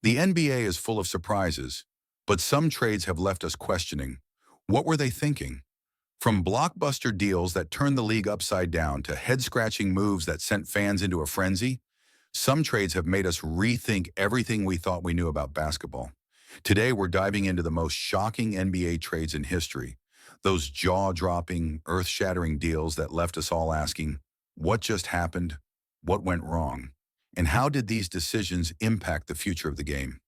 The NBA is full of surprises, but some trades have left us questioning. What were they thinking? From blockbuster deals that turned the league upside down to head-scratching moves that sent fans into a frenzy, some trades have made us rethink everything we thought we knew about basketball. Today, we're diving into the most shocking NBA trades in history, those jaw-dropping, earth-shattering deals that left us all asking, what just happened? What went wrong? And how did these decisions impact the future of the game?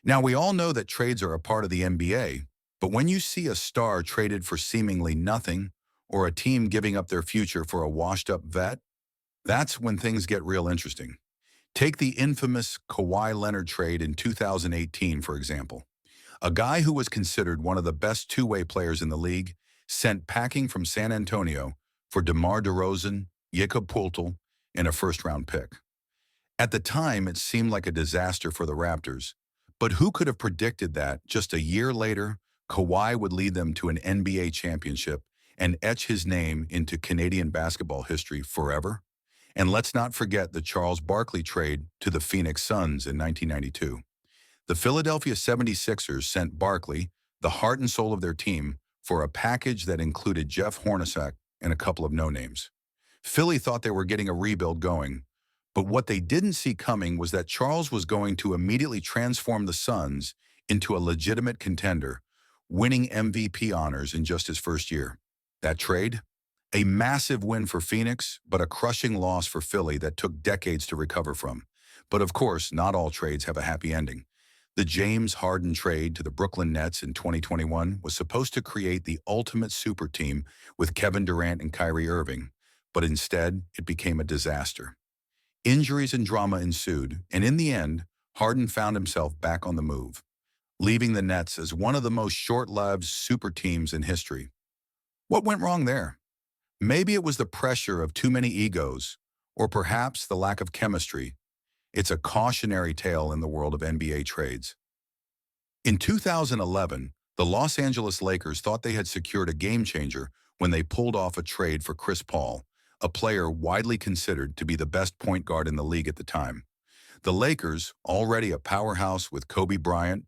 Now, we all know that trades are a part of the NBA, but when you see a star traded for seemingly nothing, or a team giving up their future for a washed-up vet, that's when things get real interesting. Take the infamous Kawhi Leonard trade in 2018, for example. A guy who was considered one of the best two-way players in the league, sent packing from San Antonio for DeMar DeRozan, Jakob Poeltl, and a first-round pick. At the time, it seemed like a disaster for the Raptors, but who could have predicted that just a year later, Kawhi would lead them to an NBA championship and etch his name into Canadian basketball history forever? And let's not forget the Charles Barkley trade to the Phoenix Suns in 1992. The Philadelphia 76ers sent Barkley, the heart and soul of their team, for a package that included Jeff Hornacek and a couple of no-names. Philly thought they were getting a rebuild going, but what they didn't see coming was that Charles was going to immediately transform the Suns into a legitimate contender, winning MVP honors in just his first year. That trade? A massive win for Phoenix, but a crushing loss for Philly that took decades to recover from. But of course, not all trades have a happy ending. The James Harden trade to the Brooklyn Nets in 2021 was supposed to create the ultimate super team with Kevin Durant and Kyrie Irving, but instead, it became a disaster. Injuries and drama ensued, and in the end, Harden found himself back on the move, leaving the Nets as one of the most short-lived super teams in history. What went wrong there? Maybe it was the pressure of too many egos, or perhaps the lack of chemistry. It's a cautionary tale in the world of NBA trades. In 2011, the Los Angeles Lakers thought they had secured a game-changer when they pulled off a trade for Chris Paul, a player widely considered to be the best point guard in the league at the time. The Lakers, already a powerhouse with Kobe Bryant,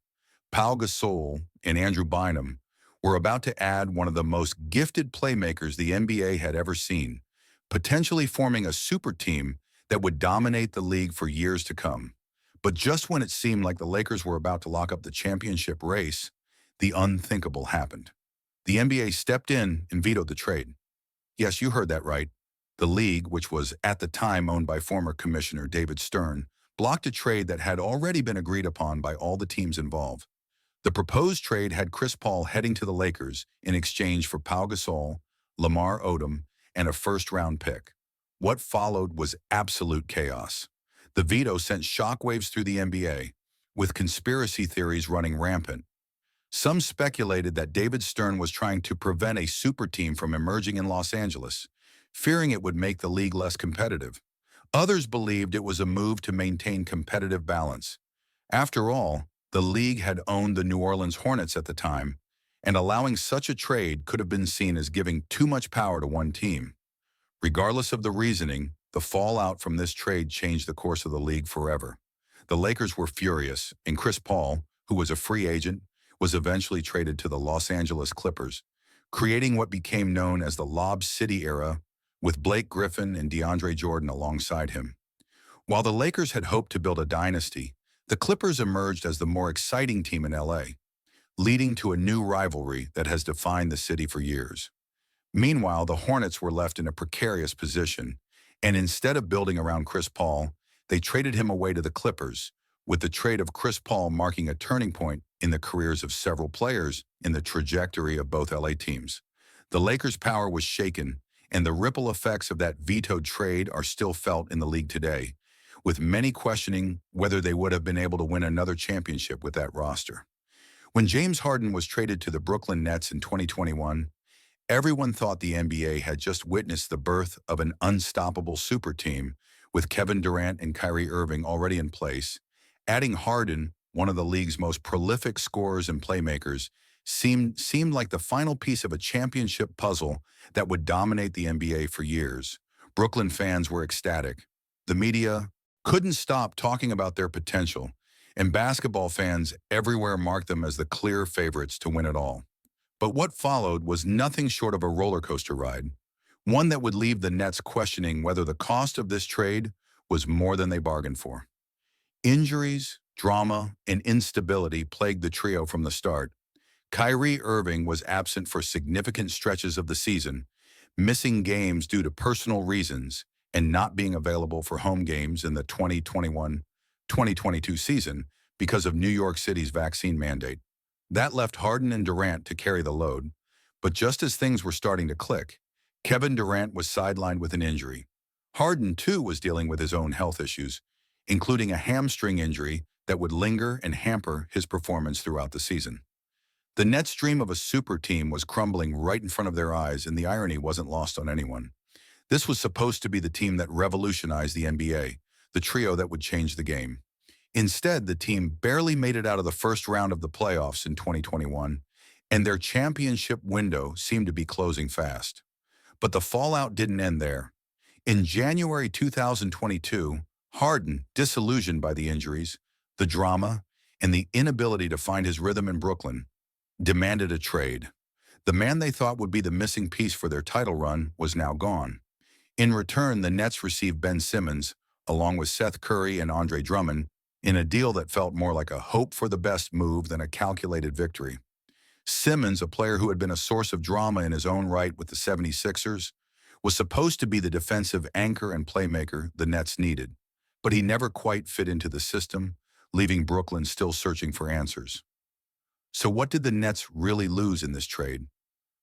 Pau Gasol, and Andrew Bynum, were about to add one of the most gifted playmakers the NBA had ever seen, potentially forming a super team that would dominate the league for years to come. But just when it seemed like the Lakers were about to lock up the championship race, the unthinkable happened. The NBA stepped in and vetoed the trade. Yes, you heard that right. The league, which was at the time owned by former Commissioner David Stern, blocked a trade that had already been agreed upon by all the teams involved. The proposed trade had Chris Paul heading to the Lakers in exchange for Pau Gasol, Lamar Odom, and a first-round pick. What followed was absolute chaos. The veto sent shockwaves through the NBA, with conspiracy theories running rampant. Some speculated that David Stern was trying to prevent a super team from emerging in Los Angeles, fearing it would make the league less competitive. Others believed it was a move to maintain competitive balance. After all, the league had owned the New Orleans Hornets at the time, and allowing such a trade could have been seen as giving too much power to one team. Regardless of the reasoning, the fallout from this trade changed the course of the league forever. The Lakers were furious, and Chris Paul, who was a free agent, was eventually traded to the Los Angeles Clippers, creating what became known as the Lob City era, with Blake Griffin and DeAndre Jordan alongside him. While the Lakers had hoped to build a dynasty, the Clippers emerged as the more exciting team in LA, leading to a new rivalry that has defined the city for years. Meanwhile, the Hornets were left in a precarious position, and instead of building around Chris Paul, they traded him away to the Clippers, with the trade of Chris Paul marking a turning point in the careers of several players in the trajectory of both LA teams. The Lakers' power was shaken, and the ripple effects of that vetoed trade are still felt in the league today, with many questioning whether they would have been able to win another championship with that roster. When James Harden was traded to the Brooklyn Nets in 2021, everyone thought the NBA had just witnessed the birth of an unstoppable super team, with Kevin Durant and Kyrie Irving already in place. Adding Harden, one of the league's most prolific scorers and playmakers, seemed like the final piece of a championship puzzle that would dominate the NBA for years. Brooklyn fans were ecstatic. The media couldn't stop talking about their potential, and basketball fans everywhere marked them as the clear favorites to win it all. But what followed was nothing short of a roller coaster ride, one that would leave the Nets questioning whether the cost of this trade was more than they bargained for. Injuries, drama, and instability plagued the trio from the start. Kyrie Irving was absent for significant stretches of the season, missing games due to personal reasons and not being available for home games in the 2021-2022 season because of New York City's vaccine mandate. That left Harden and Durant to carry the load, but just as things were starting to click, Kevin Durant was sidelined with an injury. Harden, too, was dealing with his own health issues, including a hamstring injury that would linger and hamper his performance throughout the season. The Nets' dream of a super team was crumbling right in front of their eyes, and the irony wasn't lost on anyone. This was supposed to be the team that revolutionized the NBA, the trio that would change the game. Instead, the team barely made it out of the first round of the playoffs in 2021, and their championship window seemed to be closing fast. But the fallout didn't end there. In January 2022, Harden, disillusioned by the injuries, the drama, and the inability to find his rhythm in Brooklyn, demanded a trade. The man they thought would be the missing piece for their title run was now gone. In return, the Nets received Ben Simmons, along with Seth Curry and Andre Drummond, in a deal that felt more like a hope for the best move than a calculated victory. Simmons, a player who had been a source of drama in his own right with the 76ers, was supposed to be the defensive anchor and playmaker the Nets needed, but he never quite fit into the system, leaving Brooklyn still searching for answers. So what did the Nets really lose in this trade?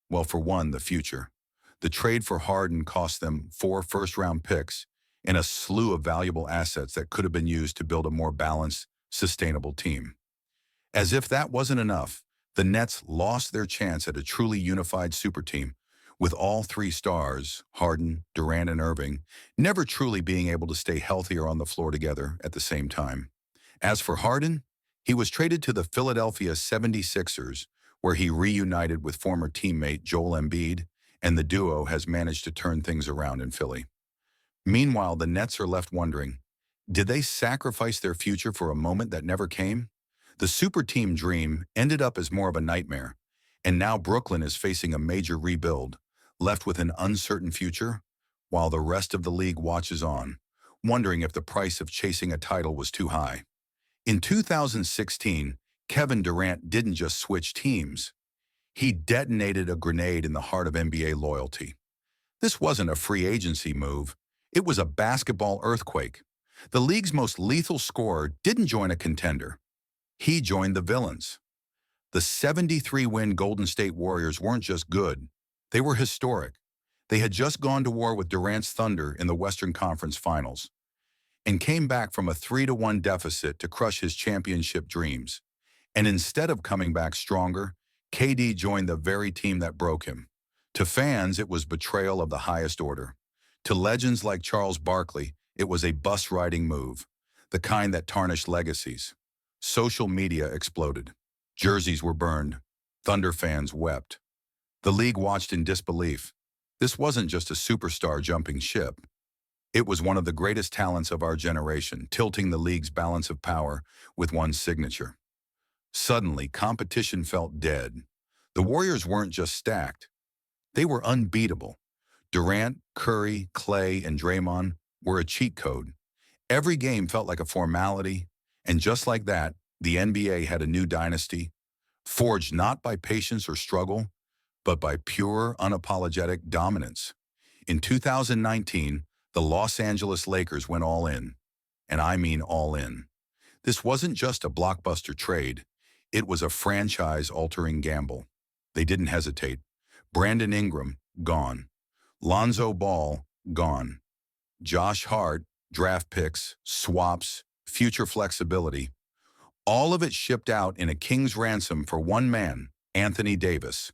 Well, for one, the future. The trade for Harden cost them 4 first-round picks and a slew of valuable assets that could have been used to build a more balanced, sustainable team. As if that wasn't enough, the Nets lost their chance at a truly unified super team, with all 3 stars, Harden, Durant, and Irving, never truly being able to stay healthy or on the floor together at the same time. As for Harden, he was traded to the Philadelphia 76ers, where he reunited with former teammate Joel Embiid, and the duo has managed to turn things around in Philly. Meanwhile, the Nets are left wondering, did they sacrifice their future for a moment that never came? The super team dream ended up as more of a nightmare, and now Brooklyn is facing a major rebuild, left with an uncertain future, while the rest of the league watches on, wondering if the price of chasing a title was too high. In 2016, Kevin Durant didn't just switch teams. He detonated a grenade in the heart of NBA loyalty. This wasn't a free agency move. It was a basketball earthquake. The league's most lethal scorer didn't join a contender. He joined the villains. The 73-win Golden State Warriors weren't just good. They were historic. They had just gone to war with Durant's Thunder in the Western Conference Finals and came back from a 3-1 deficit to crush his championship dreams. And instead of coming back stronger, KD joined the very team that broke him. To fans, it was betrayal of the highest order. To legends like Charles Barkley, it was a bus-riding move, the kind that tarnished legacies. Social media exploded. Jerseys were burned. Thunder fans wept. The league watched in disbelief. This wasn't just a superstar jumping ship. It was one of the greatest talents of our generation, tilting the league's balance of power with one signature. Suddenly, competition felt dead. The Warriors weren't just stacked. They were unbeatable. Durant, Curry, Clay, and Draymond were a cheat code. Every game felt like a formality, and just like that, the NBA had a new dynasty, forged not by patience or struggle, but by pure, unapologetic dominance. In 2019, the Los Angeles Lakers went all in, and I mean all in. This wasn't just a blockbuster trade. It was a franchise-altering gamble. They didn't hesitate. Brandon Ingram, gone. Lonzo Ball, gone. Josh Hart, draft picks, swaps, future flexibility. All of it shipped out in a king's ransom for one man, Anthony Davis.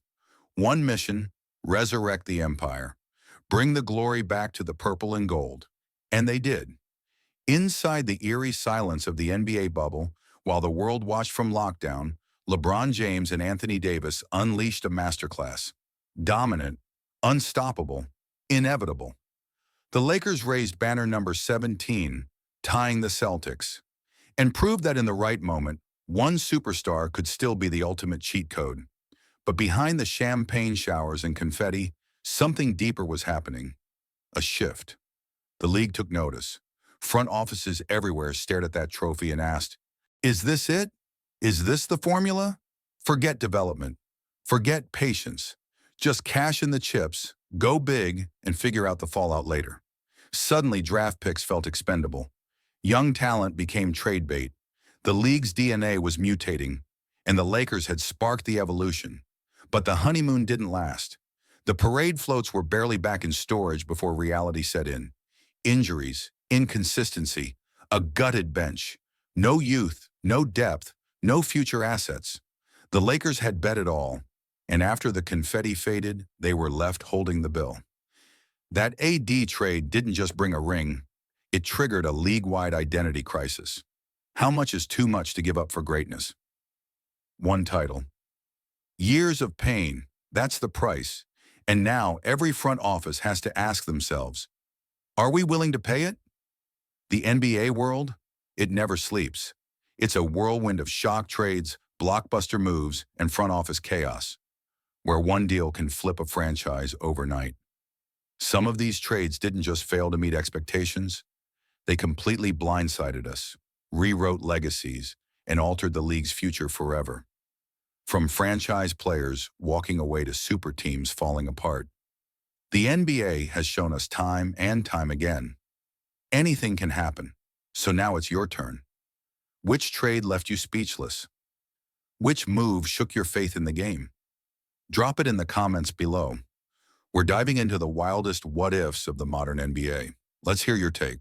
One mission, resurrect the empire. Bring the glory back to the purple and gold. And they did. Inside the eerie silence of the NBA bubble, while the world watched from lockdown, LeBron James and Anthony Davis unleashed a masterclass. Dominant, unstoppable, inevitable. The Lakers raised banner number 17, tying the Celtics. and proved that in the right moment, one superstar could still be the ultimate cheat code. But behind the champagne showers and confetti, something deeper was happening. A shift. The league took notice. Front offices everywhere stared at that trophy and asked, "Is this it? Is this the formula?" Forget development. Forget patience. Just cash in the chips, go big, and figure out the fallout later. Suddenly, draft picks felt expendable. Young talent became trade bait. The league's DNA was mutating, and the Lakers had sparked the evolution. But the honeymoon didn't last. The parade floats were barely back in storage before reality set in. Injuries, inconsistency, a gutted bench. No youth, no depth, no future assets. The Lakers had bet it all, and after the confetti faded, they were left holding the bill. That AD trade didn't just bring a ring, it triggered a league-wide identity crisis. How much is too much to give up for greatness? One title. Years of pain, that's the price. And now every front office has to ask themselves, are we willing to pay it? The NBA world? It never sleeps. It's a whirlwind of shock trades, blockbuster moves, and front office chaos, where one deal can flip a franchise overnight. Some of these trades didn't just fail to meet expectations, they completely blindsided us, rewrote legacies, and altered the league's future forever. From franchise players walking away to super teams falling apart, the NBA has shown us time and time again. Anything can happen, so now it's your turn. Which trade left you speechless? Which move shook your faith in the game? Drop it in the comments below. We're diving into the wildest what-ifs of the modern NBA. Let's hear your take.